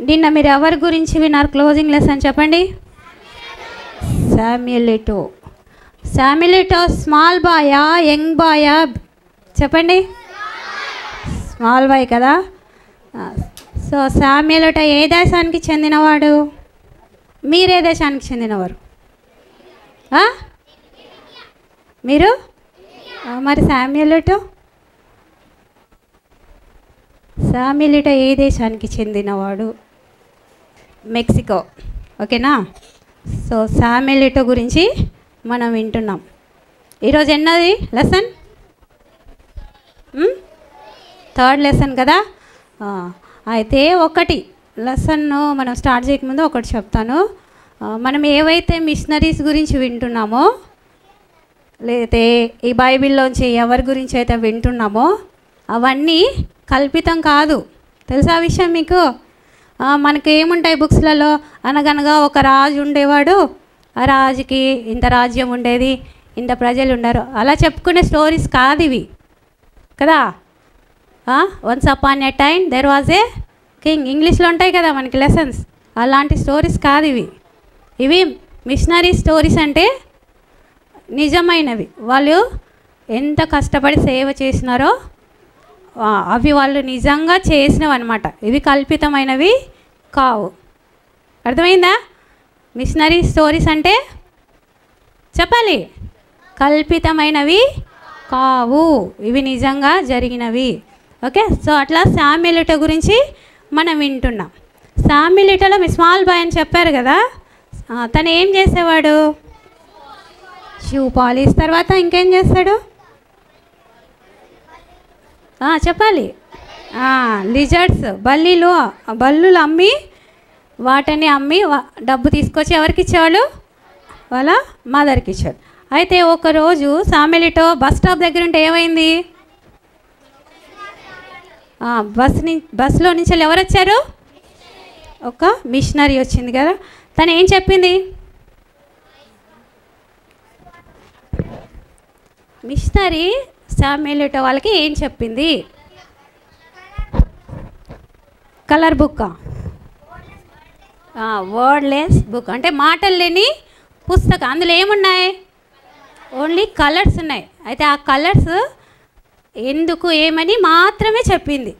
నిన్న మీరు ఎవరి గురించి విన్నారు క్లోజింగ్ లెసన్ చెప్పండి? శామ్యుయల్. శామ్యుయల్ స్మాల్ బాయా యంగ్ బాయా చెప్పండి? స్మాల్ బాయ్ కదా. సో శామ్యుయల్ ఏ దేశానికి చెందినవాడు? మీరే దేశానికి చెందినవారు? మీరు మరి శామ్యుయల్ ఏ దేశానికి చెందినవాడు? మెక్సికో. ఓకేనా? సో శామ్యుయల్ గురించి మనం వింటున్నాం. ఈరోజు ఎన్నది లెసన్? థర్డ్ లెసన్ కదా. అయితే ఒకటి లెసన్ను మనం స్టార్ట్ చేయకముందు ఒకటి చెప్తాను. మనం ఏవైతే మిషనరీస్ గురించి వింటున్నామో లేకపోతే ఈ బైబిల్లోంచి ఎవరి గురించి అయితే వింటున్నామో అవన్నీ కల్పితం కాదు. తెలుసా విషయం మీకు? మనకి ఏముంటాయి బుక్స్లలో? అనగనగా ఒక రాజు ఉండేవాడు, ఆ రాజుకి ఇంత రాజ్యం ఉండేది, ఇంత ప్రజలు ఉండరు, అలా చెప్పుకునే స్టోరీస్ కాదు ఇవి కదా. Once upon a time there was a king, ఇంగ్లీష్లో ఉంటాయి కదా మనకి లెసన్స్. అలాంటి స్టోరీస్ కాదు ఇవి. ఇవి మిషనరీ స్టోరీస్ అంటే నిజమైనవి. వాళ్ళు ఎంత కష్టపడి సేవ చేసినారో అవి వాళ్ళు నిజంగా చేసినవి అనమాట. ఇవి కల్పితమైనవి కావు. అర్థమైందా? మిషనరీ స్టోరీస్ అంటే చెప్పాలి, కల్పితమైనవి కావు, ఇవి నిజంగా జరిగినవి. ఓకే. సో అట్లా శామ్యుయల్ గురించి మనం వింటున్నాం. శామ్యుయల్లో మీ స్మాల్ బాయ్ అని చెప్పారు కదా. తను ఏం చేసేవాడు? Shoe polish. తర్వాత ఇంకేం చేస్తాడు చెప్పాలి? లిజర్డ్స్, బల్లులు అమ్మి వాటిని అమ్మి డబ్బు తీసుకొచ్చి ఎవరికి ఇచ్చేవాళ్ళు? వాళ్ళ మదర్కి ఇచ్చాడు. అయితే ఒకరోజు శామ్యుయల్ బస్ స్టాప్ దగ్గర ఉంటే ఏమైంది? బస్సులో నుంచి ఎవరు వచ్చారు? ఒక మిషనరీ వచ్చింది కదా. తను ఏం చెప్పింది? మిషనరీ శామ్యుయల్ వాళ్ళకి ఏం చెప్పింది? కలర్ బుక్, వర్డ్లెస్ బుక్ అంటే మాటలు లేని పుస్తకం. అందులో ఏమున్నాయి? ఓన్లీ కలర్స్ ఉన్నాయి. అయితే ఆ కలర్స్ ఎందుకు ఏమని మాత్రమే చెప్పింది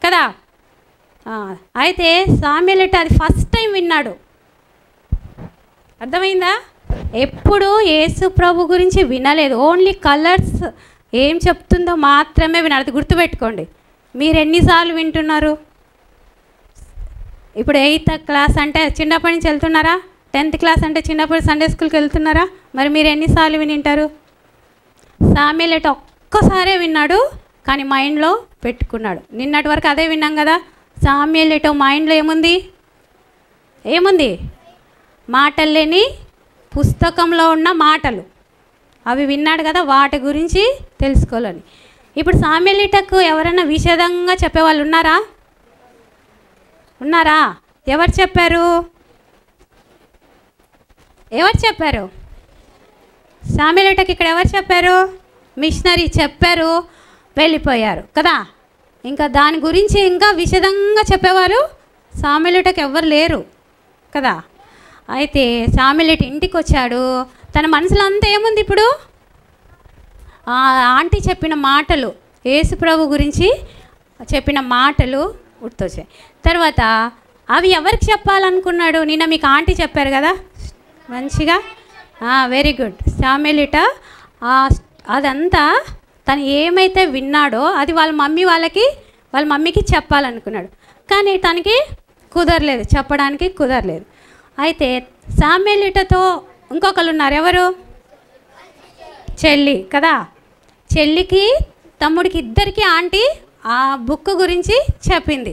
కదా. అయితే శామ్యుయల్ అది ఫస్ట్ టైం విన్నాడు. అర్థమైందా? ఎప్పుడు యేసు ప్రభు గురించి వినలేదు. ఓన్లీ కలర్స్ ఏం చెప్తుందో మాత్రమే వినాలి. అది గుర్తుపెట్టుకోండి. మీరు ఎన్నిసార్లు వింటున్నారు? ఇప్పుడు 8th క్లాస్ అంటే చిన్నప్పటి నుంచి వెళ్తున్నారా? 10th క్లాస్ అంటే చిన్నప్పుడు సండే స్కూల్కి వెళ్తున్నారా? మరి మీరు ఎన్నిసార్లు వినింటారు? శామ్యుయల్ ఒక్కసారే విన్నాడు, కానీ మైండ్లో పెట్టుకున్నాడు. నిన్నటి వరకు అదే విన్నాం కదా. శామ్యుయల్ మైండ్లో ఏముంది? మాటలు లేని పుస్తకంలో ఉన్న మాటలు అవి విన్నాడు కదా, వాటి గురించి తెలుసుకోవాలని. ఇప్పుడు శామ్యుయల్కు ఎవరైనా విషదంగా చెప్పేవాళ్ళు ఉన్నారా? ఎవరు చెప్పారు? శామ్యుయల్కి ఇక్కడ ఎవరు చెప్పారు? మిషనరీ చెప్పారు, వెళ్ళిపోయారు కదా. ఇంకా దాని గురించి ఇంకా విషదంగా చెప్పేవారు శామ్యుయల్కి ఎవ్వరు లేరు కదా. అయితే శామ్యుయల్ ఇంటికి వచ్చాడు. తన మనసులో అంతా ఏముంది? ఇప్పుడు ఆంటీ చెప్పిన మాటలు, యేసు ప్రభు గురించి చెప్పిన మాటలు గుర్తొచ్చాయి. తర్వాత అవి ఎవరికి చెప్పాలనుకున్నాడు? నిన్న మీకు ఆంటీ చెప్పారు కదా మంచిగా. Very good. శామ్యుయల్ అదంతా తను ఏమైతే విన్నాడో అది వాళ్ళ మమ్మీకి చెప్పాలనుకున్నాడు. కానీ తనకి కుదరలేదు, చెప్పడానికి కుదరలేదు. అయితే శామ్యుయల్తో ఇంకొకరు ఉన్నారు. ఎవరు? చెల్లి కదా. చెల్లికి తమ్ముడికి ఇద్దరికి ఆంటీ ఆ బుక్ గురించి చెప్పింది.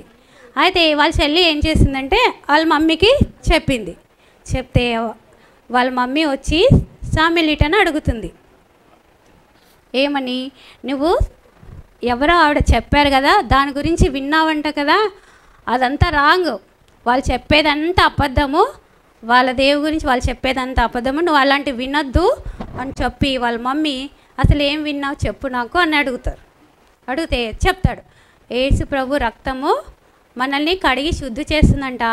అయితే వాళ్ళ చెల్లి ఏం చేసిందంటే వాళ్ళ మమ్మీకి చెప్తే వాళ్ళ మమ్మీ వచ్చి శామ్యుయల్ని అడుగుతుంది. ఏమని? నువ్వు ఎవరో ఆవిడ చెప్పారు కదా, దాని గురించి విన్నావంట కదా, అదంతా రాంగ్, వాళ్ళు చెప్పేదంతా అబద్ధము, వాళ్ళ దేవుడి గురించి వాళ్ళు చెప్పేదంతా అబద్ధము, నువ్వు అలాంటివి వినొద్దు అని చెప్పి వాళ్ళ మమ్మీ అసలు ఏం విన్నావు చెప్పు నాకు అని అడిగితే చెప్తాడు. యేసు ప్రభు రక్తము మనల్ని కడిగి శుద్ధి చేస్తుందంట.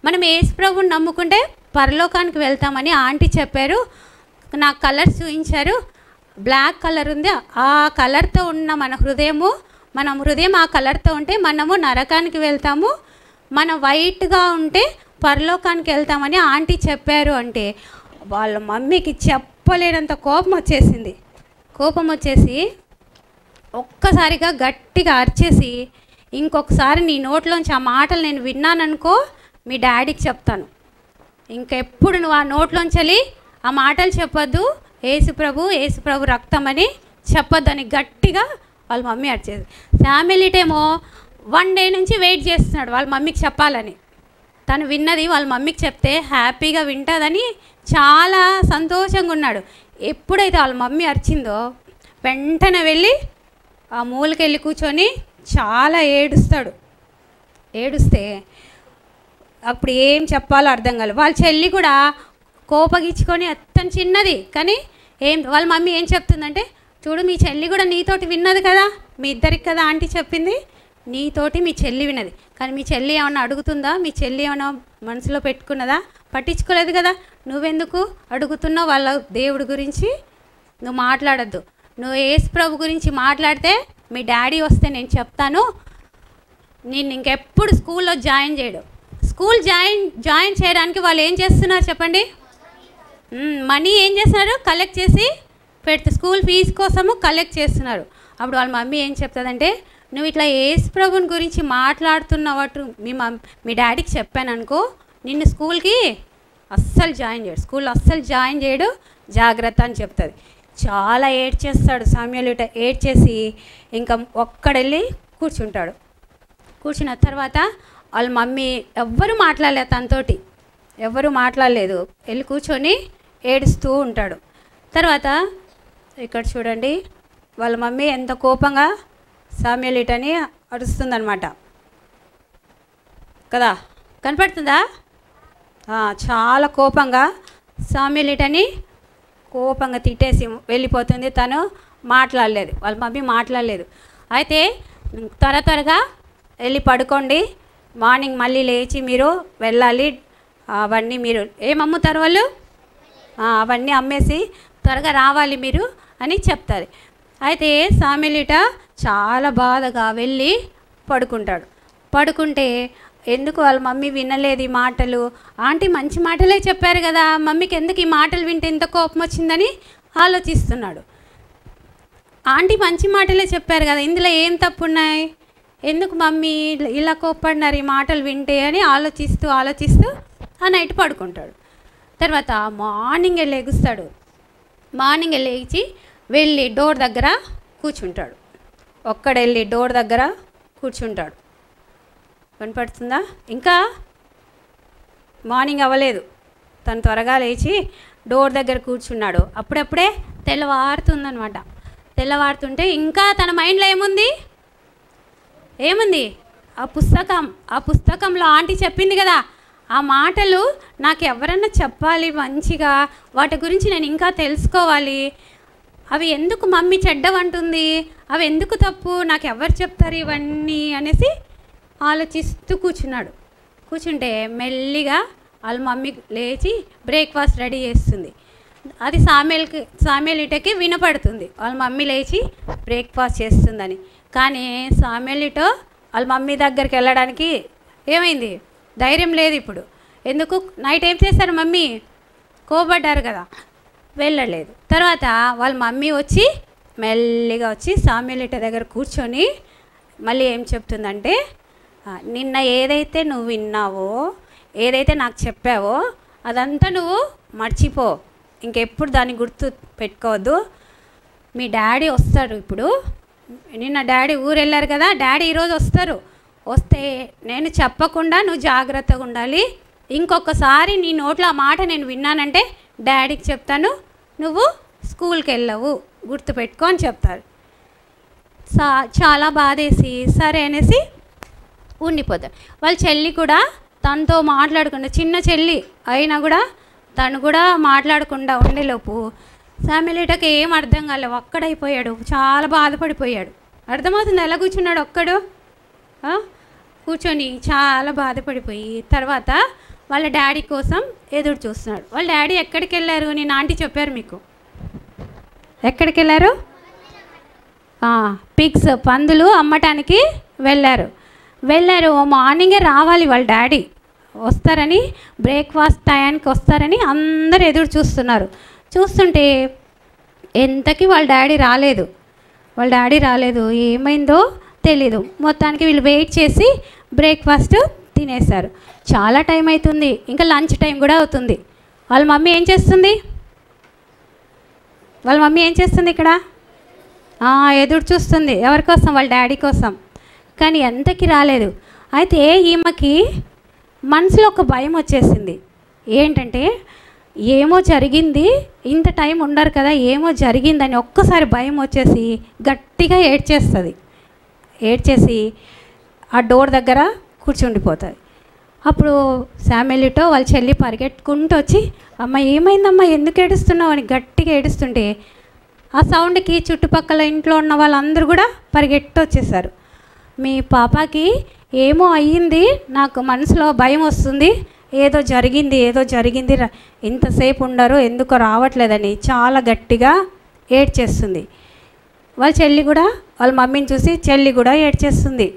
మనం యేసు ప్రభువుని నమ్ముకుంటే పరలోకానికి వెళ్తామని ఆంటీ చెప్పారు. నాకు కలర్స్ చూపించారు. బ్లాక్ కలర్ ఉంది, ఆ కలర్తో ఉన్న మన హృదయం ఆ కలర్తో ఉంటే మనము నరకానికి వెళ్తాము, మనం వైట్గా ఉంటే పరలోకానికి వెళ్తామని ఆంటీ చెప్పారు. అంటే వాళ్ళ మమ్మీకి చెప్పలేనంత కోపం వచ్చేసి ఒక్కసారిగా గట్టిగా అరిచేసి, ఇంకొకసారి నీ నోట్లోంచి ఆ మాటలు నేను విన్నాననుకో మీ డాడీకి చెప్తాను, ఇంకెప్పుడు నువ్వు ఆ నోట్లోంచి ఆ మాటలు చెప్పొద్దు, యేసు ప్రభు రక్తం అని చెప్పొద్దు అని గట్టిగా వాళ్ళ మమ్మీ అరిచేది. శామ్యూయల్ 1 డే నుంచి వెయిట్ చేస్తున్నాడు వాళ్ళ మమ్మీకి చెప్పాలని. తను విన్నది వాళ్ళ మమ్మీకి చెప్తే హ్యాపీగా వింటుందని చాలా సంతోషంగా ఉన్నాడు. ఎప్పుడైతే వాళ్ళ మమ్మీ అరిచిందో వెంటనే వెళ్ళి ఆ మూలకెళ్ళి కూర్చొని చాలా ఏడుస్తే అప్పుడు ఏం చెప్పాలో అర్థం కాలేదు. వాళ్ళ చెల్లి కూడా కోపగించుకొని అతను చిన్నది కానీ వాళ్ళ మమ్మీ ఏం చెప్తుందంటే, చూడు మీ చెల్లి కూడా నీతోటి విన్నది కదా, మీ ఇద్దరికి కదా ఆంటీ చెప్పింది, నీతోటి మీ చెల్లి విన్నది, కానీ మీ చెల్లి ఏమన్నా అడుగుతుందా, మీ చెల్లి ఏమన్నా మనసులో పెట్టుకున్నదా, పట్టించుకోలేదు కదా, నువ్వెందుకు అడుగుతున్నావు వాళ్ళ దేవుడి గురించి? నువ్వు మాట్లాడద్దు, నువ్వు యేసు ప్రభు గురించి మాట్లాడితే మీ డాడీ వస్తే నేను చెప్తాను, నేను ఇంకెప్పుడు స్కూల్లో జాయిన్ చేయడు. స్కూల్ జాయిన్ చేయడానికి వాళ్ళు ఏం చేస్తున్నారు చెప్పండి? మనీ ఏం చేస్తున్నారు? కలెక్ట్ చేసి పెడితే స్కూల్ ఫీజు కోసము కలెక్ట్ చేస్తున్నారు. అప్పుడు వాళ్ళ మమ్మీ ఏం చెప్తుందంటే, నువ్వు ఇట్లా యేసు ప్రభుని గురించి మాట్లాడుతున్నవాటు మీ డాడీకి చెప్పాను అనుకో, నిన్ను స్కూల్కి స్కూల్లో అస్సలు జాయిన్ చేయడు, జాగ్రత్త అని చెప్తుంది. చాలా ఏడ్చేస్తాడు శామ్యూయల్. ఏడ్చేసి ఇంకా ఒక్కడెళ్ళి కూర్చుంటాడు. కూర్చున్న తర్వాత వాళ్ళ మమ్మీ ఎవ్వరూ మాట్లాడలేదు, తనతోటి ఎవ్వరూ మాట్లాడలేదు, వెళ్ళి కూర్చొని ఏడుస్తూ ఉంటాడు. తర్వాత ఇక్కడ చూడండి, వాళ్ళ మమ్మీ ఎంత కోపంగా శామ్యూయల్ అని అరుస్తుందన్నమాట కదా, కనపడుతుందా? చాలా కోపంగా శామ్యూయల్ అని కోపంగా తిట్టేసి వెళ్ళిపోతుంది. తను మాట్లాడలేదు, వాళ్ళ మమ్మీ మాట్లాడలేదు. అయితే త్వరగా వెళ్ళి పడుకోండి, మార్నింగ్ మళ్ళీ లేచి మీరు వెళ్ళాలి, అవన్నీ మీరు ఏమమ్ముతారు వాళ్ళు, అవన్నీ అమ్మేసి త్వరగా రావాలి మీరు అని చెప్తారు. అయితే శామ్యూయల్ చాలా బాధగా వెళ్ళి పడుకుంటే ఎందుకు వాళ్ళ మమ్మీ వినలేదు ఈ మాటలు, ఆంటీ మంచి మాటలే చెప్పారు కదా, మమ్మీకి ఎందుకు ఈ మాటలు వింటే ఇంత కోపం వచ్చిందని ఆలోచిస్తున్నాడు. ఆంటీ మంచి మాటలే చెప్పారు కదా, ఇందులో ఏం తప్పు ఉన్నాయి, ఎందుకు మమ్మీ ఇలా కోప్పడినారు ఈ మాటలు వింటే అని ఆలోచిస్తూ ఆ నైట్ పడుకుంటాడు. తర్వాత మార్నింగ్ లెగుస్తాడు. మార్నింగ్ లేచి వెళ్ళి డోర్ దగ్గర కూర్చుంటాడు. ఒక్కడెళ్ళి డోర్ దగ్గర కూర్చుంటాడు. కనపడుతుందా? ఇంకా మార్నింగ్ అవ్వలేదు, తను త్వరగా లేచి డోర్ దగ్గర కూర్చున్నాడు. అప్పుడప్పుడే తెల్లవారుతుందనమాట. తెల్లవారుతుంటే ఇంకా తన మైండ్లో ఏముంది? ఆ పుస్తకంలో ఆంటీ చెప్పింది కదా, ఆ మాటలు నాకు ఎవరన్నా చెప్పాలి మంచిగా, వాటి గురించి నేను ఇంకా తెలుసుకోవాలి, అవి ఎందుకు మమ్మీ చెడ్డవంటుంది, అవి ఎందుకు తప్పు, నాకు ఎవరు చెప్తారు ఇవన్నీ అనేసి ఆలోచిస్తూ కూర్చుంటే మెల్లిగా వాళ్ళ మమ్మీ లేచి బ్రేక్ఫాస్ట్ రెడీ చేస్తుంది. అది శామ్యూయల్కి వినపడుతుంది వాళ్ళ మమ్మీ లేచి బ్రేక్ఫాస్ట్ చేస్తుందని. కానీ శామ్యూయల్ వాళ్ళ మమ్మీ దగ్గరికి వెళ్ళడానికి ఏమైంది, ధైర్యం లేదు ఇప్పుడు. ఎందుకు? నైట్ ఏం చేశారు మమ్మీ, కోబడ్డారు కదా, వెళ్ళలేదు. తర్వాత వాళ్ళ మమ్మీ మెల్లిగా వచ్చి శామ్యూయల్ దగ్గర కూర్చొని మళ్ళీ ఏం చెప్తుందంటే, నిన్న ఏదైతే నువ్వు విన్నావో, ఏదైతే నాకు చెప్పావో అదంతా నువ్వు మర్చిపో, ఇంకెప్పుడు దాన్ని గుర్తు పెట్టుకోవద్దు. మీ డాడీ వస్తాడు ఇప్పుడు, నిన్న డాడీ ఊరు వెళ్ళారు కదా, డాడీ ఈరోజు వస్తే నేను చెప్పకుండా నువ్వు జాగ్రత్తగా ఉండాలి, ఇంకొకసారి నీ నోట్లో ఆ మాట నేను విన్నానంటే డాడీకి చెప్తాను, నువ్వు స్కూల్కి వెళ్ళవు, గుర్తుపెట్టుకో అని చెప్తారు. చాలా బాధేసి సరే అనేసి ఉండిపోతారు. వాళ్ళ చెల్లి కూడా తనతో మాట్లాడకుండా, చిన్న చెల్లి అయినా కూడా తను కూడా మాట్లాడకుండా ఉండేలోపు శామ్యూయల్కి ఏం అర్థం కాలేదు, ఒక్కడైపోయాడు, చాలా బాధపడిపోయాడు. అర్థమవుతుంది ఎలా కూర్చున్నాడు ఒక్కడు. కూర్చొని చాలా బాధపడిపోయి తర్వాత వాళ్ళ డాడీ కోసం ఎదురు చూస్తున్నాడు. వాళ్ళ డాడీ ఎక్కడికి వెళ్ళారు? నేను ఆంటీ చెప్పారు మీకు. ఎక్కడికి వెళ్ళారు? పిగ్స్, పందులు అమ్మటానికి వెళ్ళారు. మార్నింగే రావాలి వాళ్ళ డాడీ, వస్తారని, బ్రేక్ఫాస్ట్ టయానికి వస్తారని అందరు ఎదురు చూస్తున్నారు. చూస్తుంటే ఎంతకీ వాళ్ళ డాడీ రాలేదు. ఏమైందో తెలీదు. మొత్తానికి వీళ్ళు వెయిట్ చేసి బ్రేక్ఫాస్ట్ తినేశారు. చాలా టైం అవుతుంది, ఇంకా లంచ్ టైం కూడా అవుతుంది. వాళ్ళ మమ్మీ ఏం చేస్తుంది ఇక్కడ? ఎదురు చూస్తుంది. ఎవరి కోసం? వాళ్ళ డాడీ కోసం. కానీ ఎంతకి రాలేదు. అయితే ఈమెకి మనసులో ఒక భయం వచ్చేసింది. ఏంటంటే ఏమో జరిగింది, ఇంత టైం ఉండరు కదా, ఏమో జరిగిందని ఒక్కసారి భయం వచ్చేసి గట్టిగా ఏడ్చేసి ఆ డోర్ దగ్గర కూర్చుండిపోతుంది. అప్పుడు శామ్యూయల్తో వాళ్ళ చెల్లి పరిగెట్టుకుంటూ వచ్చి, అమ్మ ఏమైందమ్మా, ఎందుకు ఏడుస్తున్నావు అని గట్టిగా ఏడుస్తుంటే ఆ సౌండ్కి చుట్టుపక్కల ఇంట్లో ఉన్న వాళ్ళందరూ కూడా పరిగెట్టు వచ్చేసారు. మీ పాపకి ఏమో అయ్యింది, నాకు మనసులో భయం వస్తుంది, ఏదో జరిగింది ఇంతసేపు ఉండరు, ఎందుకో రావట్లేదని చాలా గట్టిగా ఏడ్చేస్తుంది. వాళ్ళ చెల్లి కూడా వాళ్ళ మమ్మీని చూసి చెల్లి కూడా ఏడ్చేస్తుంది.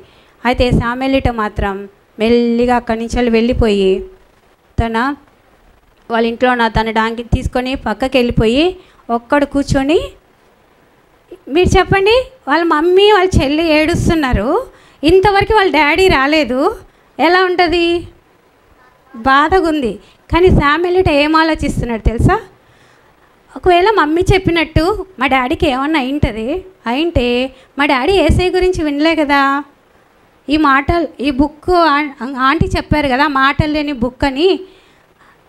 అయితే శామ్యూయల్తో మాత్రం మెల్లిగా అక్కడి నుంచి వెళ్ళిపోయి వాళ్ళ ఇంట్లో తన డాంకి తీసుకొని పక్కకి వెళ్ళిపోయి ఒక్కడు కూర్చొని, మీరు చెప్పండి, వాళ్ళ మమ్మీ వాళ్ళ చెల్లి ఏడుస్తున్నారు, ఇంతవరకు వాళ్ళ డాడీ రాలేదు, ఎలా ఉంటుంది? బాధగా ఉంది. కానీ శామ్యూయల్ ఏం ఆలోచిస్తున్నాడు తెలుసా? ఒకవేళ మమ్మీ చెప్పినట్టు మా డాడీకి ఏమన్నా అయింటే మా డాడీ యేసయ్య గురించి వినలే కదా, ఈ బుక్ ఆంటీ చెప్పారు కదా, మాటలు లేని బుక్ అని.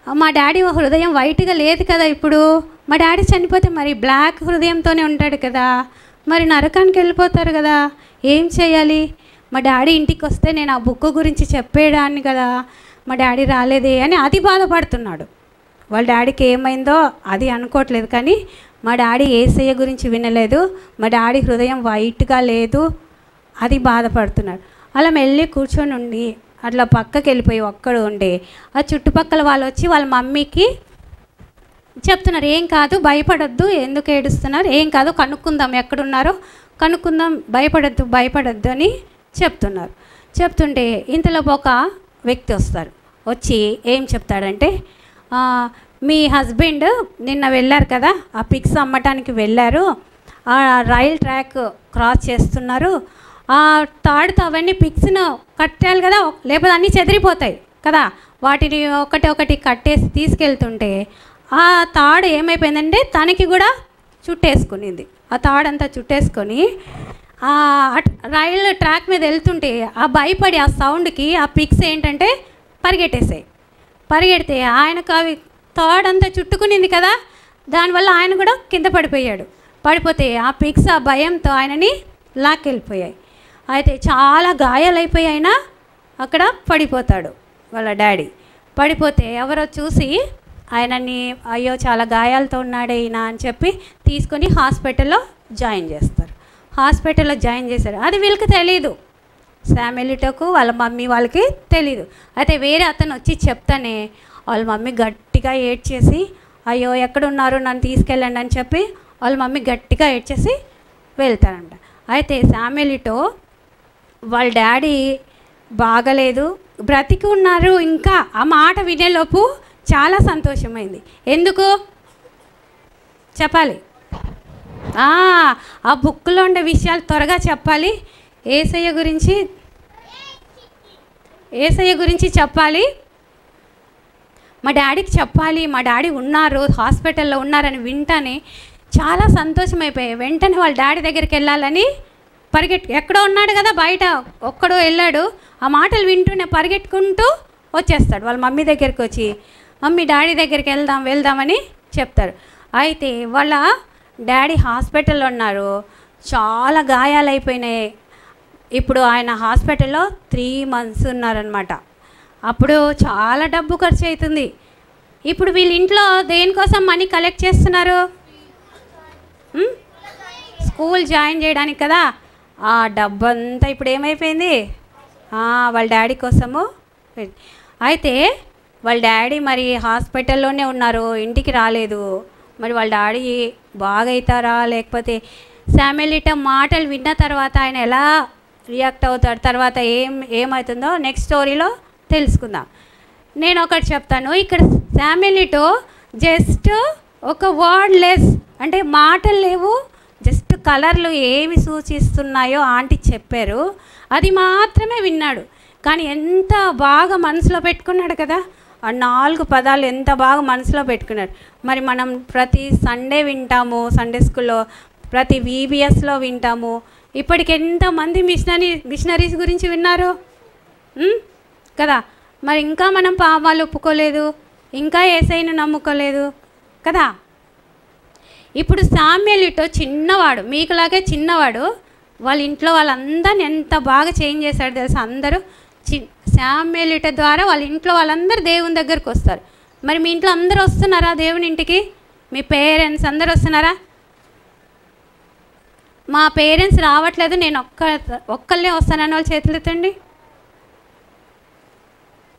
మా డాడీ హృదయం వైట్గా లేదు కదా, ఇప్పుడు మా డాడీ చనిపోతే మరి బ్లాక్ హృదయంతోనే ఉంటాడు కదా, మరి నరకానికి వెళ్ళిపోతారు కదా, ఏం చేయాలి? మా డాడీ ఇంటికి వస్తే నేను ఆ బుక్ గురించి చెప్పేదాన్ని కదా, మా డాడీ రాలేదే అని అది బాధపడుతున్నాడు. వాళ్ళ డాడీకి ఏమైందో అది అనుకోవట్లేదు, కానీ మా డాడీ యేసయ్య గురించి వినలేదు, మా డాడీ హృదయం వైట్గా లేదు, అది బాధపడుతున్నాడు. అలా మెల్లి కూర్చొని ఉండి అట్లా పక్కకి వెళ్ళిపోయి ఒక్కడు ఉండి ఆ చుట్టుపక్కల వాళ్ళు వచ్చి వాళ్ళ మమ్మీకి చెప్తున్నారు, ఏం కాదు, భయపడొద్దు, ఎందుకు ఏడుస్తున్నారు, ఏం కాదు, కనుక్కుందాం, ఎక్కడున్నారో కనుక్కుందాం, భయపడొద్దు అని చెప్తుంటే ఇంతలో ఒక వ్యక్తి వచ్చి ఏం చెప్తాడంటే, మీ హస్బెండ్ నిన్న వెళ్ళారు కదా, ఆ పిగ్స్ అమ్మటానికి వెళ్ళారు, ఆ రైల్ ట్రాక్ క్రాస్ చేస్తున్నారు, ఆ తాడుతో అవన్నీ పిగ్స్ను కట్టాలి కదా, లేకపోతే అన్నీ చెదిరిపోతాయి కదా, వాటిని ఒకటి కట్టేసి తీసుకెళ్తుంటే ఆ తాడు ఏమైపోయిందంటే తనకి కూడా చుట్టేసుకునింది. ఆ తాడంతా చుట్టేసుకొని రైల్ ట్రాక్ మీద వెళ్తుంటే ఆ భయపడి ఆ సౌండ్కి ఆ పిగ్స్ ఏంటంటే పరిగెడితే ఆయనకు అవి తాడంతా చుట్టుకునింది కదా, దానివల్ల ఆయన కూడా కింద పడిపోతే ఆ పిగ్స్ ఆ భయంతో ఆయనని లాక్కెళ్ళిపోయాయి. అయితే చాలా గాయాలైపోయి అక్కడ పడిపోతాడు వాళ్ళ డాడీ. పడిపోతే ఎవరో చూసి ఆయనని, అయ్యో చాలా గాయాలతో ఉన్నాడే ఈయన అని చెప్పి తీసుకొని హాస్పిటల్లో జాయిన్ చేశారు. అది వీళ్ళకి తెలీదు, శామ్యూయల్కు వాళ్ళ మమ్మీ వాళ్ళకి తెలీదు. అయితే వేరే అతను వచ్చి చెప్తానే వాళ్ళ మమ్మీ గట్టిగా ఏడ్చేసి, అయ్యో ఎక్కడున్నారు, నన్ను తీసుకెళ్ళండి అని చెప్పి వాళ్ళ మమ్మీ గట్టిగా ఏడ్చేసి వెళ్తారంట. అయితే శామ్యూయల్తో వాళ్ళ డాడీ బాగలేదు, బ్రతికి ఉన్నారు, ఇంకా ఆ మాట వినేలోపు చాలా సంతోషమైంది. ఎందుకు చెప్పాలి? ఆ బుక్లో ఉండే విషయాలు త్వరగా చెప్పాలి, యేసయ్య గురించి చెప్పాలి, మా డాడీకి చెప్పాలి, మా డాడీ ఉన్నారు, హాస్పిటల్లో ఉన్నారని వింటానే చాలా సంతోషం అయిపోయాయి. వెంటనే వాళ్ళ డాడీ దగ్గరికి వెళ్ళాలని ఎక్కడో ఉన్నాడు కదా బయట, ఒక్కడో వెళ్ళాడు, ఆ మాటలు వింటూనే పరిగెట్టుకుంటూ వచ్చేస్తాడు. వాళ్ళ మమ్మీ దగ్గరికి వచ్చి, మమ్మీ డాడీ దగ్గరికి వెళ్దామని చెప్తారు. అయితే వాళ్ళ డాడీ హాస్పిటల్లో ఉన్నారు, చాలా గాయాలైపోయినాయి. ఇప్పుడు ఆయన హాస్పిటల్లో 3 months ఉన్నారనమాట. అప్పుడు చాలా డబ్బు ఖర్చు అవుతుంది. ఇప్పుడు వీళ్ళ ఇంట్లో దేనికోసం మనీ కలెక్ట్ చేస్తున్నారు? స్కూల్ జాయిన్ చేయడానికి కదా. ఆ డబ్బంతా ఇప్పుడు ఏమైపోయింది? వాళ్ళ డాడీ కోసము. అయితే వాళ్ళ డాడీ మరి హాస్పిటల్లోనే ఉన్నారు, ఇంటికి రాలేదు. మరి వాళ్ళ డాడీ బాగవుతారా లేకపోతే శామ్యూల్ మాటలు విన్న తర్వాత ఆయన ఎలా రియాక్ట్ అవుతాడు, తర్వాత ఏమవుతుందో నెక్స్ట్ స్టోరీలో తెలుసుకుందాం. నేను ఒకటి చెప్తాను. ఇక్కడ శామ్యూల్ జస్ట్ ఒక వర్డ్ లెస్, అంటే మాటలు లేవు, జస్ట్ కలర్లు ఏమి సూచిస్తున్నాయో ఆంటీ చెప్పారు, అది మాత్రమే విన్నాడు. కానీ ఎంత బాగా మనసులో పెట్టుకున్నాడు కదా, ఆ 4 పదాలు ఎంత బాగా మనసులో పెట్టుకున్నాడు. మరి మనం ప్రతి సండే వింటాము, సండే స్కూల్లో, ప్రతి VBSలో వింటాము. ఇప్పటికి ఎంతమంది మిషనరీస్ గురించి విన్నారు కదా. మరి ఇంకా మనం పాపాలు ఒప్పుకోలేదు, ఇంకా యేసయ్యను నమ్ముకోలేదు కదా. ఇప్పుడు శామ్యూల్ చిన్నవాడు, మీకులాగే చిన్నవాడు, వాళ్ళ ఇంట్లో వాళ్ళందరిని ఎంత బాగా చేంజ్ చేశాడు తెలుసా. అందరూ శామ్యూల్ ద్వారా వాళ్ళ ఇంట్లో వాళ్ళందరూ దేవుని దగ్గరికి వస్తారు. మరి మీ ఇంట్లో అందరూ వస్తున్నారా దేవుని ఇంటికి? మీ పేరెంట్స్ అందరూ వస్తున్నారా? మా పేరెంట్స్ రావట్లేదు, నేను ఒక్కళ్ళే వస్తానని వాళ్ళు చేతులు ఎత్తండి.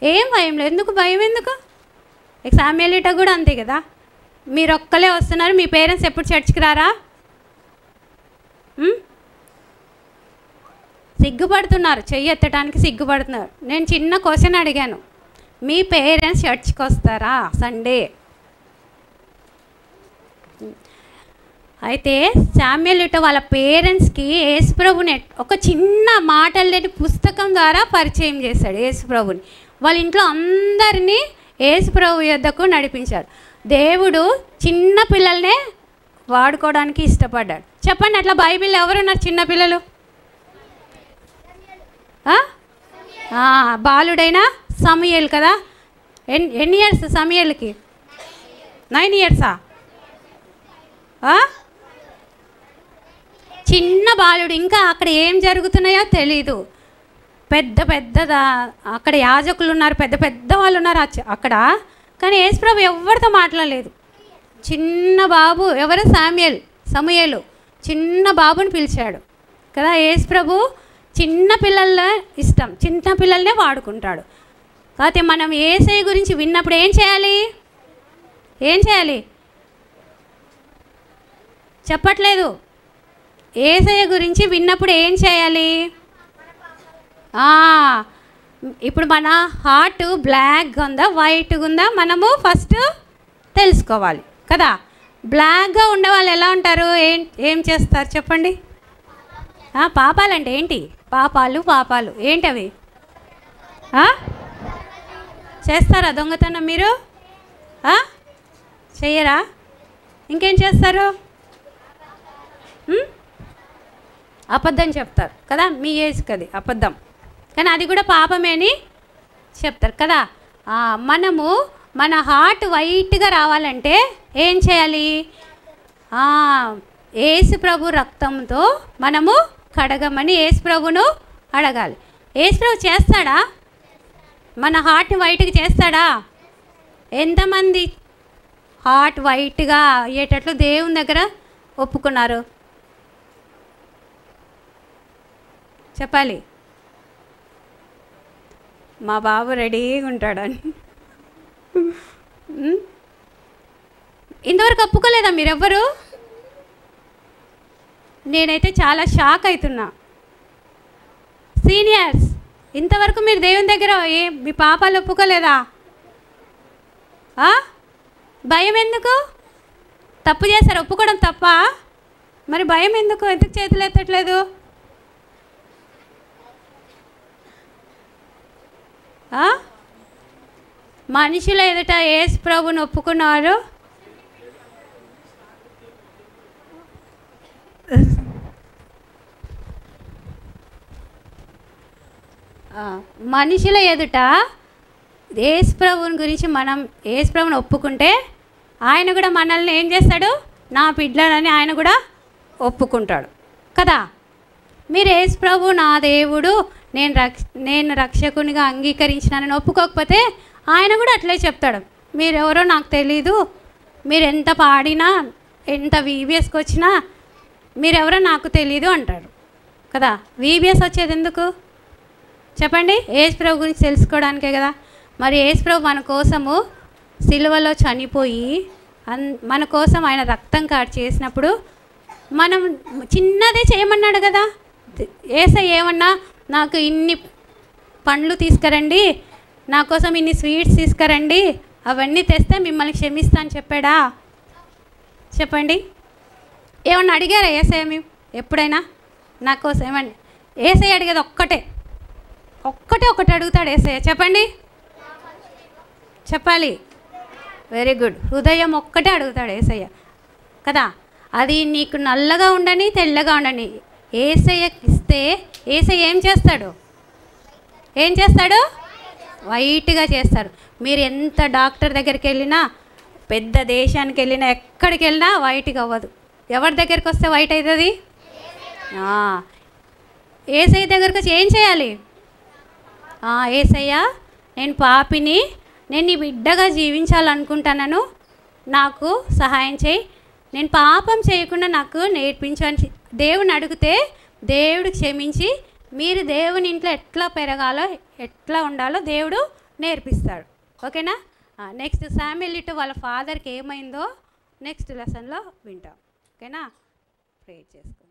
ఏం భయం లేదు. ఎందుకు భయం? ఎందుకు? శామ్యూల్ కూడా అంతే కదా. మీరు ఒక్కలే వస్తున్నారు, మీ పేరెంట్స్ ఎప్పుడు చర్చికి రారా? సిగ్గుపడుతున్నారు, చెయ్యి ఎత్తడానికి సిగ్గుపడుతున్నారు. నేను చిన్న క్వశ్చన్ అడిగాను, మీ పేరెంట్స్ చర్చ్కి వస్తారా సండే? అయితే శామ్యూల్ వాళ్ళ పేరెంట్స్కి యేసుప్రభుని ఒక చిన్న మాటలు లేని పుస్తకం ద్వారా పరిచయం చేశాడు. యేసుప్రభుని వాళ్ళ ఇంట్లో అందరినీ యేసుప్రభు యొద్దకు నడిపించాడు. దేవుడు చిన్న పిల్లల్నే వాడుకోవడానికి ఇష్టపడ్డాడు. చెప్పండి, అట్లా బైబిల్ ఎవరున్నారు చిన్నపిల్లలు? బాలుడైన సమూయేలు కదా. ఎన్ని ఇయర్స్ సమూయేలుకి? 9 ఇయర్సా? చిన్న బాలుడు. ఇంకా అక్కడ ఏం జరుగుతున్నాయో తెలీదు. పెద్ద అక్కడ యాజకులు ఉన్నారు, పెద్ద పెద్ద వాళ్ళు ఉన్నారు అక్కడ. కానీ యేసుప్రభు ఎవరితో మాట్లాడలేదు. చిన్న బాబు, ఎవరు? సమూయేలు చిన్న బాబుని పిలిచాడు కదా. యేసుప్రభు చిన్న పిల్లల ఇష్టం, చిన్న పిల్లల్నే వాడుకుంటాడు. కాకపోతే మనం యేసయ్య గురించి విన్నప్పుడు ఏం చేయాలి? చెప్పట్లేదు. యేసయ్య గురించి విన్నప్పుడు ఏం చేయాలి? ఇప్పుడు మన హార్ట్ బ్లాక్గా ఉందా వైట్గా ఉందా మనము ఫస్ట్ తెలుసుకోవాలి కదా. బ్లాక్గా ఉండే వాళ్ళు ఎలా ఉంటారు? ఏం చేస్తారు చెప్పండి? పాపాలంటే ఏంటి? పాపాలు ఏంటవి? చేస్తారా దొంగతనం? మీరు చెయ్యరా? ఇంకేం చేస్తారు? అబద్ధం చెప్తారు కదా. మీ ఏజ్కి అది అబద్ధం, కానీ అది కూడా పాపమే అని చెప్తారు కదా. మనము మన హార్ట్ వైట్గా రావాలంటే ఏం చేయాలి? యేసుప్రభు రక్తంతో మనము కడగమని యేసుప్రభును అడగాలి. యేసుప్రభు చేస్తాడా? మన హార్ట్ని వైట్గా చేస్తాడా? ఎంతమంది హార్ట్ వైట్గా అయ్యేటట్లు దేవుని దగ్గర ఒప్పుకున్నారు చెప్పాలి. మా బాబు రెడీగా ఉంటాడని ఇంతవరకు ఒప్పుకోలేదా మీరెవ్వరు? నేనైతే చాలా షాక్ అవుతున్నా. సీనియర్స్, ఇంతవరకు మీరు దేవుని దగ్గర మీ పాపాలు ఒప్పుకోలేదా? భయం ఎందుకు? తప్పు చేశారు, ఒప్పుకోవడం తప్ప, మరి భయం ఎందుకు? ఎందుకు చేతులు ఎత్తట్లేదు? మనుషుల ఎదుట యేసు ప్రభుని ఒప్పుకున్నారు, మనుషుల ఎదుట యేసు ప్రభుని గురించి మనం యేసు ప్రభుని ఒప్పుకుంటే ఆయన కూడా మనల్ని ఏం చేస్తాడు? నా బిడ్డలని ఆయన కూడా ఒప్పుకుంటాడు కదా. మీరు యేసు ప్రభు నా దేవుడు, నేను రక్షకునిగా అంగీకరించినానని ఒప్పుకోకపోతే ఆయన కూడా అట్లే చెప్తాడు, మీరెవరో నాకు తెలీదు, మీరు ఎంత పాడినా ఎంత VBSకి వచ్చినా మీరెవరో నాకు తెలీదు అంటాడు కదా. VBS వచ్చేది ఎందుకు? చెప్పండి, యేసు ప్రభు గురించి తెలుసుకోవడానికే కదా. మరి యేసు ప్రభు మన కోసము సిలువలో చనిపోయి మన కోసం ఆయన రక్తం కార్చి చేసినప్పుడు మనం చిన్నదే చేయమన్నాడు కదా. యేసయ్య ఏమన్నా నాకు ఇన్ని పండ్లు తీసుకురండి, నా కోసం ఇన్ని స్వీట్స్ తీసుకురండి, అవన్నీ తెస్తే మిమ్మల్ని క్షమిస్తాను చెప్పాడా? చెప్పండి, ఏమన్నా అడిగారా యేసయ్య మేము ఎప్పుడైనా నా కోసం? ఏమండి యేసయ్య అడిగేది ఒకటి అడుగుతాడు యేసయ్య. చెప్పండి, చెప్పాలి. Very good. హృదయం ఒక్కటే అడుగుతాడు యేసయ్య కదా. అది నీకు నల్లగా ఉండని తెల్లగా ఉండని యేసయ్యకి ఇస్తే యేసయ్య ఏం చేస్తాడు? వైట్గా చేస్తారు. మీరు ఎంత డాక్టర్ దగ్గరికి వెళ్ళినా, పెద్ద దేశానికి వెళ్ళినా, ఎక్కడికి వెళ్ళినా వైట్గా అవ్వదు. ఎవరి దగ్గరికి వస్తే వైట్ అవుతుంది? యేసయ్య దగ్గరికి వచ్చి ఏం చేయాలి? యేసయ్య, నేను పాపిని, నేను నీ బిడ్డగా జీవించాలనుకుంటున్నాను, నాకు సహాయం చేయి, నేను పాపం చేయకుండా నాకు నేర్పించు అని దేవుని అడిగితే దేవుడు క్షమించి మీరు దేవుని ఇంట్లో ఎట్లా పెరగాలో, ఎట్లా ఉండాలో దేవుడు నేర్పిస్తాడు. ఓకేనా? నెక్స్ట్ శామ్యూయల్ వాళ్ళ ఫాదర్కి ఏమైందో నెక్స్ట్ లెసన్లో వింటాం. ఓకేనా? ప్రే చేసుకోండి.